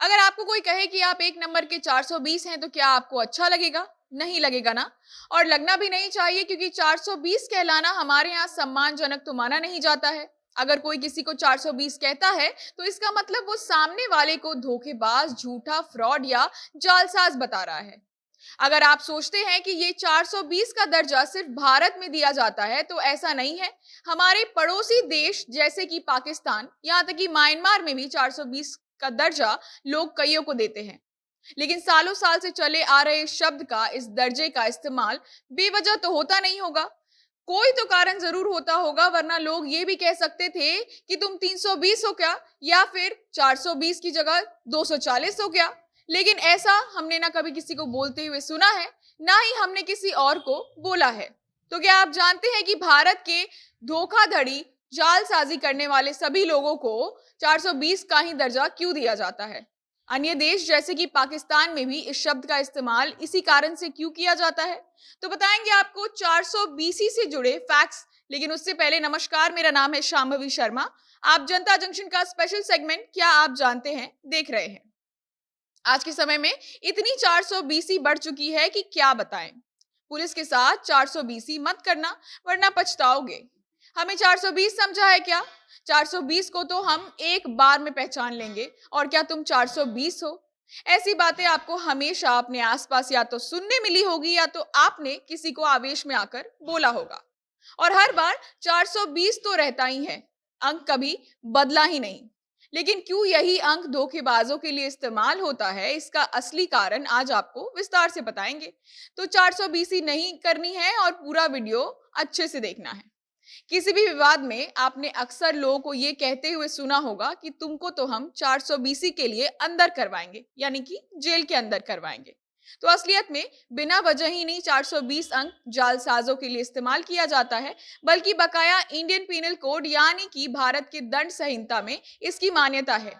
अगर आपको कोई कहे कि आप एक नंबर के 420 हैं तो क्या आपको अच्छा लगेगा? नहीं लगेगा ना। और लगना भी नहीं चाहिए, क्योंकि 420 कहलाना हमारे यहाँ सम्मानजनक तो माना नहीं जाता है। अगर कोई किसी को 420 कहता है तो इसका मतलब वो सामने वाले को धोखेबाज, झूठा, फ्रॉड या जालसाज बता रहा है। अगर आप सोचते हैं कि ये 420 का दर्जा सिर्फ भारत में दिया जाता है, तो ऐसा नहीं है। हमारे पड़ोसी देश जैसे कि पाकिस्तान, यहाँ तक कि म्यांमार में भी 420 का दर्जा लोग कईयों को देते हैं। लेकिन सालों साल से चले आ रहे इस शब्द का, इस दर्जे का इस्तेमाल बेवजह तो होता नहीं होगा। कोई तो कारण जरूर होता होगा, वरना लोग ये भी कह सकते थे कि तुम 320 हो क्या, या फिर 420 की जगह 240 हो क्या। लेकिन ऐसा हमने ना कभी किसी को बोलते हुए सुना है, ना ही हमने किसी और को बोला है। तो क्या आप जानते हैं कि भारत के धोखाधड़ी, जालसाजी करने वाले सभी लोगों को 420 का ही दर्जा क्यों दिया जाता है? अन्य देश जैसे कि पाकिस्तान में भी इस शब्द का इस्तेमाल इसी कारण से क्यों किया जाता है? तो बताएंगे आपको 420 से जुड़े फैक्ट्स। लेकिन उससे पहले नमस्कार, मेरा नाम है शांभवी शर्मा। आप जनता जंक्शन का स्पेशल सेगमेंट क्या आप जानते हैं देख रहे हैं। आज के समय में इतनी 420 बढ़ चुकी है कि क्या बताएं। पुलिस के साथ 420 मत करना, वरना पछताओगे। हमें 420 समझा है क्या? 420 को तो हम एक बार में पहचान लेंगे, और क्या तुम 420 हो? ऐसी बातें आपको हमेशा अपने आसपास या तो सुनने मिली होगी, या तो आपने किसी को आवेश में आकर बोला होगा। और हर बार 420 तो रहता ही है, अंक कभी बदला ही नहीं। लेकिन क्यों यही अंक धोखेबाजों के लिए इस्तेमाल होता है, इसका असली कारण आज आपको विस्तार से बताएंगे। तो 420 नहीं करनी है, और पूरा वीडियो अच्छे से देखना है। किसी भी विवाद में आपने अक्सर लोगों को यह कहते हुए सुना होगा कि तुमको तो हम 420 के लिए अंदर करवाएंगे, यानी कि जेल के अंदर करवाएंगे। तो असलियत में बिना वजह ही नहीं 420 अंक जालसाजों के लिए इस्तेमाल किया जाता है, बल्कि बकाया इंडियन पीनल कोड यानी कि भारत के दंड संहिता में इसकी मान्यता है।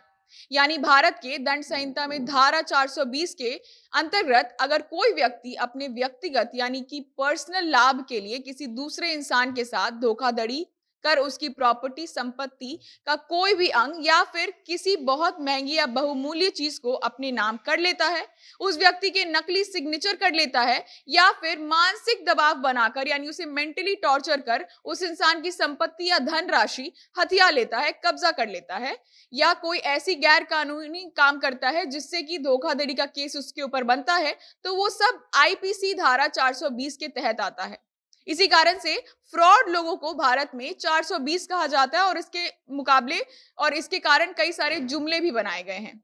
यानी भारत के दंड संहिता में धारा 420 के अंतर्गत अगर कोई व्यक्ति अपने व्यक्तिगत यानी कि पर्सनल लाभ के लिए किसी दूसरे इंसान के साथ धोखाधड़ी कर उसकी प्रॉपर्टी, संपत्ति का कोई भी अंग या फिर किसी बहुत महंगी या बहुमूल्य चीज को अपने नाम कर लेता है, उस व्यक्ति के नकली सिग्नेचर कर लेता है, या फिर मानसिक दबाव बनाकर यानी उसे मेंटली टॉर्चर कर उस इंसान की संपत्ति या धन राशि हथिया लेता है, कब्जा कर लेता है, या कोई ऐसी गैर कानूनी काम करता है जिससे कि धोखाधड़ी का केस उसके ऊपर बनता है, तो वो सब आईपीसी धारा 420 के तहत आता है। इसी कारण से फ्रॉड लोगों को भारत में 420 कहा जाता है, और इसके मुकाबले और इसके कारण कई सारे जुमले भी बनाए गए हैं।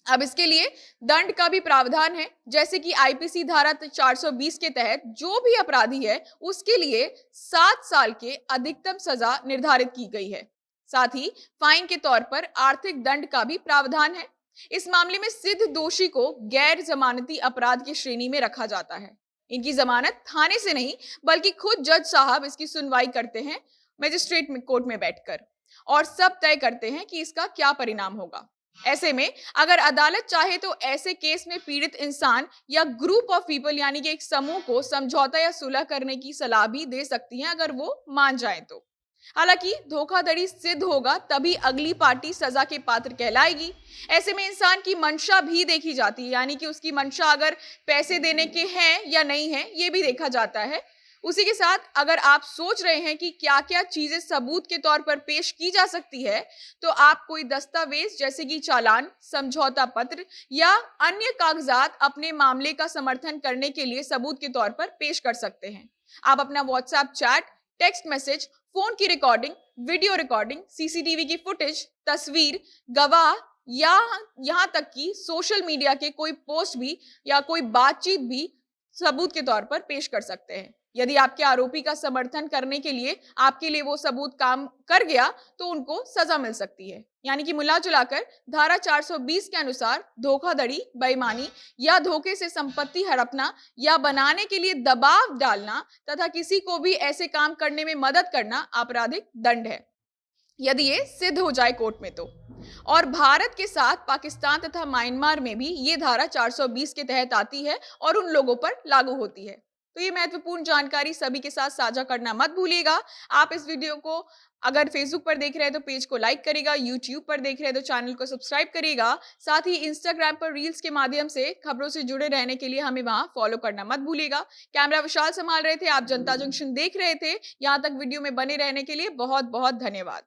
अब इसके लिए दंड का भी प्रावधान है, जैसे कि आईपीसी धारा 420 के तहत जो भी अपराधी है उसके लिए 7 साल के अधिकतम सजा निर्धारित की गई है। साथ ही फाइन के तौर पर आर्थिक दंड का भी प्रावधान है। इस मामले में सिद्ध दोषी को गैर जमानती अपराध की श्रेणी में रखा जाता है। इनकी जमानत थाने से नहीं, बल्कि खुद जज साहब इसकी सुनवाई करते हैं मजिस्ट्रेट कोर्ट में बैठकर, और सब तय करते हैं कि इसका क्या परिणाम होगा। ऐसे में अगर अदालत चाहे तो ऐसे केस में पीड़ित इंसान या ग्रुप ऑफ पीपल यानी कि एक समूह को समझौता या सुलह करने की सलाह भी दे सकती है, अगर वो मान जाए तो। हालांकि धोखाधड़ी सिद्ध होगा तभी अगली पार्टी सजा के पात्र कहलाएगी। ऐसे में इंसान की मंशा भी देखी जाती है, यानी कि उसकी मंशा अगर पैसे देने के हैं या नहीं है, ये भी देखा जाता है। उसी के साथ अगर आप सोच रहे हैं कि क्या क्या चीजें सबूत के तौर पर पेश की जा सकती है, तो आप कोई दस्तावेज जैसे कि चालान, समझौता पत्र या अन्य कागजात अपने मामले का समर्थन करने के लिए सबूत के तौर पर पेश कर सकते हैं। आप अपना WhatsApp chat, text message, phone की रिकॉर्डिंग, वीडियो रिकॉर्डिंग, सीसीटीवी की फुटेज, तस्वीर, गवाह या यहां तक कि सोशल मीडिया के कोई पोस्ट भी या कोई बातचीत भी सबूत के तौर पर पेश कर सकते हैं। यदि आपके आरोपी का समर्थन करने के लिए आपके लिए वो सबूत काम कर गया, तो उनको सजा मिल सकती है। यानी कि मिला जुलाकर धारा 420 के अनुसार धोखाधड़ी, बेईमानी या धोखे से संपत्ति हड़पना या बनाने के लिए दबाव डालना तथा किसी को भी ऐसे काम करने में मदद करना आपराधिक दंड है, यदि ये सिद्ध हो जाए कोर्ट में तो। और भारत के साथ पाकिस्तान तथा म्यांमार में भी ये धारा 420 के तहत आती है और उन लोगों पर लागू होती है। तो ये महत्वपूर्ण जानकारी सभी के साथ साझा करना मत भूलिएगा। आप इस वीडियो को अगर फेसबुक पर देख रहे हैं तो पेज को लाइक करिएगा, यूट्यूब पर देख रहे हैं तो चैनल को सब्सक्राइब करिएगा। साथ ही इंस्टाग्राम पर रील्स के माध्यम से खबरों से जुड़े रहने के लिए हमें वहां फॉलो करना मत भूलिएगा। कैमरा विशाल संभाल रहे थे, आप जनता जंक्शन देख रहे थे। यहाँ तक वीडियो में बने रहने के लिए बहुत बहुत धन्यवाद।